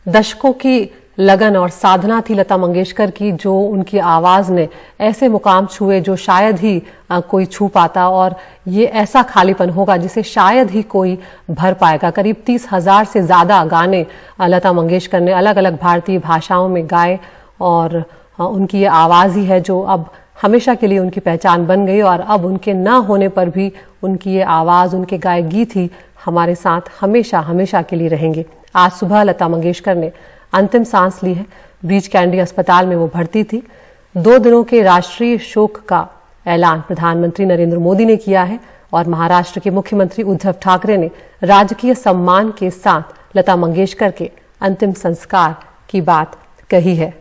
दशकों की लगन और साधना थी लता मंगेशकर की, जो उनकी आवाज ने ऐसे मुकाम छुए जो शायद ही कोई छू पाता, और ये ऐसा खालीपन होगा जिसे शायद ही कोई भर पाएगा। करीब 30,000 से ज्यादा गाने लता मंगेशकर ने अलग अलग भारतीय भाषाओं में गाए, और उनकी ये आवाज ही है जो अब हमेशा के लिए उनकी पहचान बन गई, और अब उनके ना होने पर भी उनकी ये आवाज, उनके गाए गीत ही हमारे साथ हमेशा हमेशा के लिए रहेंगे। आज सुबह लता मंगेशकर ने अंतिम सांस ली है। ब्रीच कैंडी अस्पताल में वो भर्ती थी। 2 दिनों के राष्ट्रीय शोक का ऐलान प्रधानमंत्री नरेंद्र मोदी ने किया है, और महाराष्ट्र के मुख्यमंत्री उद्धव ठाकरे ने राजकीय सम्मान के साथ लता मंगेशकर के अंतिम संस्कार की बात कही है।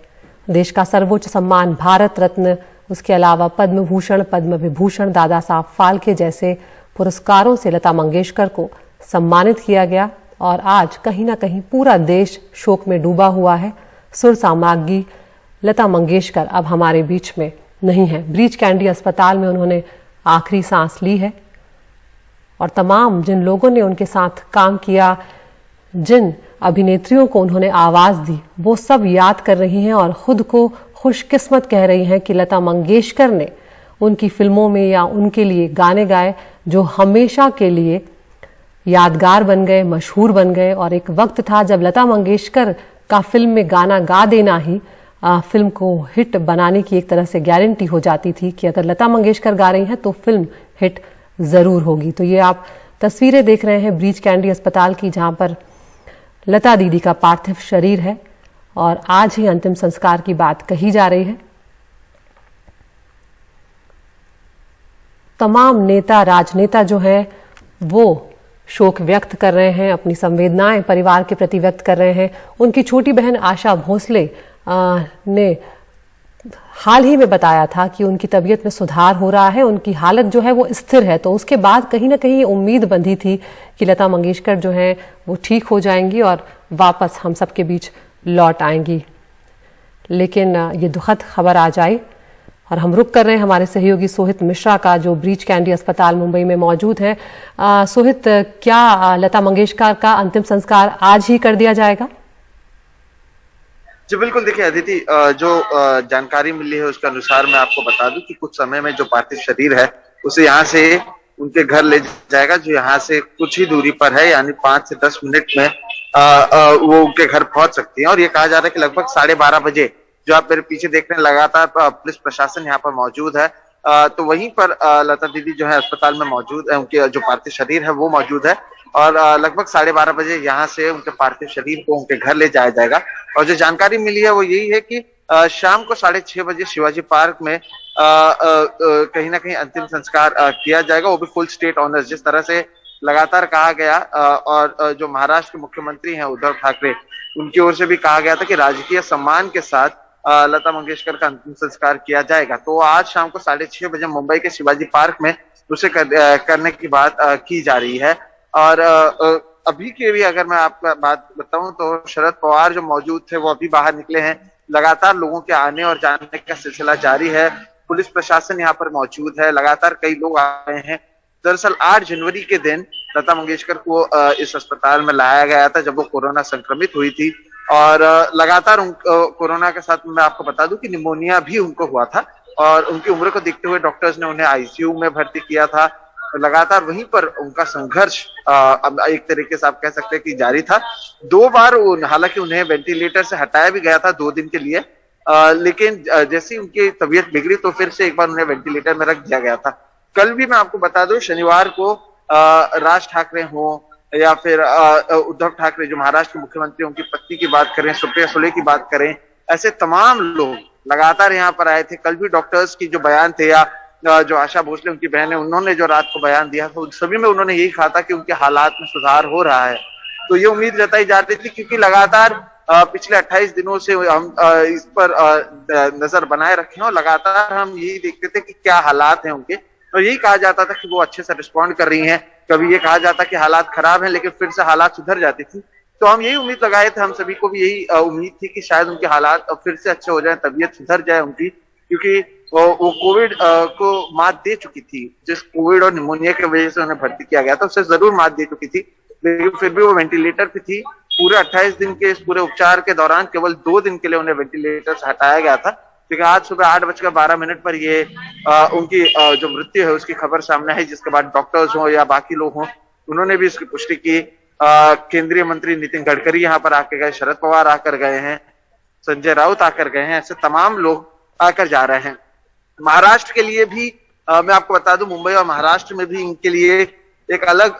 देश का सर्वोच्च सम्मान भारत रत्न, उसके अलावा पद्म भूषण, पद्म विभूषण, दादा साहब फाल्के जैसे पुरस्कारों से लता मंगेशकर को सम्मानित किया गया, और आज कहीं ना कहीं पूरा देश शोक में डूबा हुआ है। सुर साम्राज्ञी लता मंगेशकर अब हमारे बीच में नहीं है। ब्रीच कैंडी अस्पताल में उन्होंने आखिरी सांस ली है, और तमाम जिन लोगों ने उनके साथ काम किया, जिन अभिनेत्रियों को उन्होंने आवाज दी, वो सब याद कर रही हैं और खुद को खुशकिस्मत कह रही हैं कि लता मंगेशकर ने उनकी फिल्मों में या उनके लिए गाने गाए जो हमेशा के लिए यादगार बन गए, मशहूर बन गए। और एक वक्त था जब लता मंगेशकर का फिल्म में गाना गा देना ही फिल्म को हिट बनाने की एक तरह से गारंटी हो जाती थी कि अगर लता मंगेशकर गा रही हैं तो फिल्म हिट जरूर होगी। तो ये आप तस्वीरें देख रहे हैं ब्रीच कैंडी अस्पताल की, जहां पर लता दीदी का पार्थिव शरीर है, और आज ही अंतिम संस्कार की बात कही जा रही है। तमाम नेता, राजनेता जो है वो शोक व्यक्त कर रहे हैं, अपनी संवेदनाएं परिवार के प्रति व्यक्त कर रहे हैं। उनकी छोटी बहन आशा भोसले ने हाल ही में बताया था कि उनकी तबीयत में सुधार हो रहा है, उनकी हालत जो है वो स्थिर है। तो उसके बाद कहीं ना कहीं उम्मीद बंधी थी कि लता मंगेशकर जो है वो ठीक हो जाएंगी और वापस हम सबके बीच लौट आएंगी। लेकिन ये दुखद खबर आज आई, और हम रुक कर रहे हैं हमारे सहयोगी सोहित मिश्रा का, जो ब्रीच कैंडी अस्पताल मुंबई में मौजूद है। सोहित, क्या लता मंगेशकर का अंतिम संस्कार आज ही कर दिया जाएगा? जी बिल्कुल, देखिए अदिति, जो जानकारी मिली है उसके अनुसार मैं आपको बता दूं कि कुछ समय में जो पार्थिव शरीर है उसे यहाँ से उनके घर ले जाएगा, जो यहाँ से कुछ ही दूरी पर है, यानी 5 से 10 मिनट में वो उनके घर पहुंच सकती है। और ये कहा जा रहा है कि लगभग 12:30 बजे, जो आप मेरे पीछे देख रहे हैं, लगातार पुलिस प्रशासन यहाँ पर मौजूद है। तो वहीं पर लता दीदी जो है अस्पताल में मौजूद है, उनके जो पार्थिव शरीर है वो मौजूद है, और लगभग 12:30 बजे यहाँ से उनके पार्थिव शरीर को उनके घर ले जाया जाएगा। और जो जानकारी मिली है वो यही है कि शाम को 6:30 बजे शिवाजी पार्क में कहीं ना कहीं अंतिम संस्कार किया जाएगा, वो भी फुल स्टेट ऑनर्स, जिस तरह से लगातार कहा गया। और जो महाराष्ट्र के मुख्यमंत्री हैं उद्धव ठाकरे, उनकी ओर से भी कहा गया था कि राजकीय सम्मान के साथ लता मंगेशकर का अंतिम संस्कार किया जाएगा। तो आज शाम को 6:30 बजे मुंबई के शिवाजी पार्क में उसे करने की बात की जा रही है। और अभी के भी अगर मैं आपको बात बताऊं तो शरद पवार जो मौजूद थे वो अभी बाहर निकले हैं। लगातार लोगों के आने और जाने का सिलसिला जारी है। पुलिस प्रशासन यहाँ पर मौजूद है, लगातार कई लोग आ रहे हैं। दरअसल 8 जनवरी के दिन लता मंगेशकर को इस अस्पताल में लाया गया था जब वो कोरोना संक्रमित हुई थी, और लगातार कोरोना के साथ मैं आपको बता दूं कि निमोनिया भी उनको हुआ था, और उनकी उम्र को देखते हुए डॉक्टर्स ने उन्हें आईसीयू में भर्ती किया था। लगातार वहीं पर उनका संघर्ष अब एक तरीके से आप कह सकते हैं कि जारी था। 2 बार हालांकि उन्हें वेंटिलेटर से हटाया भी गया था 2 दिन के लिए, लेकिन जैसी उनकी तबीयत बिगड़ी तो फिर से एक बार उन्हें वेंटिलेटर में रख दिया गया था। कल भी मैं आपको बता दूं, शनिवार को राज ठाकरे हो या फिर उद्धव ठाकरे जो महाराष्ट्र के मुख्यमंत्री, उनकी पत्नी की बात करें, सुप्रिया सुले की बात करें, ऐसे तमाम लोग लगातार यहाँ पर आए थे। कल भी डॉक्टर्स की जो बयान थे, या जो आशा भोसले उनकी बहन है, उन्होंने जो रात को बयान दिया था, उन सभी में उन्होंने यही कहा था कि उनके हालात में सुधार हो रहा है। तो ये उम्मीद जताई जा रही थी, क्योंकि लगातार पिछले 28 दिनों से हम इस पर नजर बनाए रखे हैं, और लगातार हम यही देखते थे कि क्या हालात हैं उनके, और यही कहा जाता था कि वो अच्छे से रिस्पॉन्ड कर रही हैं। कभी ये कहा जाता कि हालात खराब हैं, लेकिन फिर से हालात सुधर जाती थी। तो हम यही उम्मीद लगाए थे, हम सभी को भी यही उम्मीद थी कि शायद उनके हालात फिर से अच्छे हो जाए, तबीयत सुधर जाए उनकी, क्योंकि वो कोविड को मात दे चुकी थी। जिस कोविड और निमोनिया की वजह से उन्हें भर्ती किया गया था उससे जरूर मात दे चुकी थी, लेकिन फिर भी वो वेंटिलेटर पे थी। पूरे 28 दिन के इस पूरे उपचार के दौरान केवल 2 दिन के लिए उन्हें वेंटिलेटर से हटाया गया था, क्योंकि आज सुबह 8:12 पर ये उनकी जो मृत्यु है उसकी खबर सामने आई, जिसके बाद डॉक्टर्स हो या बाकी लोग हों, उन्होंने भी इसकी पुष्टि की। केंद्रीय मंत्री नितिन गडकरी यहाँ पर आकर गए, शरद पवार आकर गए हैं, संजय राउत आकर गए हैं, ऐसे तमाम लोग आकर जा रहे हैं। महाराष्ट्र के लिए भी मैं आपको बता दूं, मुंबई और महाराष्ट्र में भी इनके लिए एक अलग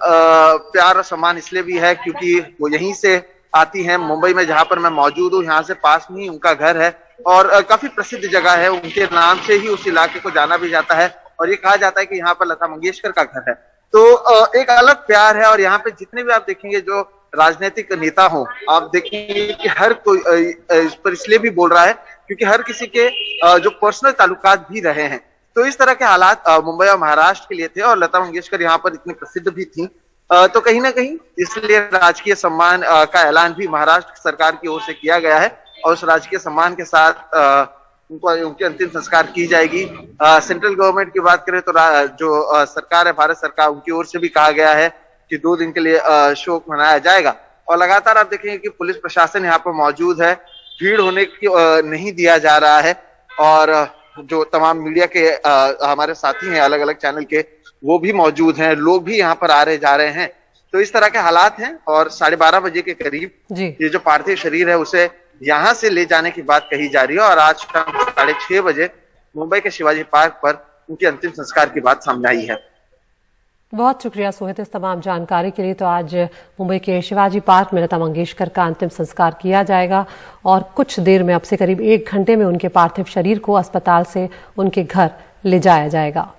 प्यार और सम्मान इसलिए भी है क्योंकि वो यहीं से आती हैं। मुंबई में जहां पर मैं मौजूद हूँ, यहाँ से पास में ही उनका घर है और काफी प्रसिद्ध जगह है, उनके नाम से ही उस इलाके को जाना भी जाता है और ये कहा जाता है कि यहाँ पर लता मंगेशकर का घर है। तो एक अलग प्यार है और यहाँ पे जितने भी आप देखेंगे जो राजनीतिक नेता हो, आप देखेंगे कि हर कोई इस पर इसलिए भी बोल रहा है क्योंकि हर किसी के जो पर्सनल ताल्लुकात भी रहे हैं। तो इस तरह के हालात मुंबई और महाराष्ट्र के लिए थे और लता मंगेशकर यहाँ पर इतनी प्रसिद्ध भी थी, तो कहीं ना कहीं इसलिए राजकीय सम्मान का ऐलान भी महाराष्ट्र सरकार की ओर से किया गया है और उस राजकीय सम्मान के साथ उनकी अंतिम संस्कार की जाएगी। सेंट्रल गवर्नमेंट की बात करें तो जो सरकार है, भारत सरकार, उनकी ओर से भी कहा गया है कि 2 दिन के लिए शोक मनाया जाएगा और लगातार आप देखेंगे कि पुलिस प्रशासन यहाँ पर मौजूद है, भीड़ होने की नहीं दिया जा रहा है और जो तमाम मीडिया के हमारे साथी हैं अलग अलग चैनल के, वो भी मौजूद हैं, लोग भी यहाँ पर आ रहे जा रहे हैं। तो इस तरह के हालात हैं और 12:30 बजे के करीब ये जो पार्थिव शरीर है उसे यहाँ से ले जाने की बात कही जा रही है और आज शाम 6:30 बजे मुंबई के शिवाजी पार्क पर उनके अंतिम संस्कार की बात सामने आई है। बहुत शुक्रिया सोहित इस तमाम जानकारी के लिए। तो आज मुंबई के शिवाजी पार्क में लता मंगेशकर का अंतिम संस्कार किया जाएगा और कुछ देर में, अब से करीब 1 घंटे में, उनके पार्थिव शरीर को अस्पताल से उनके घर ले जाया जाएगा।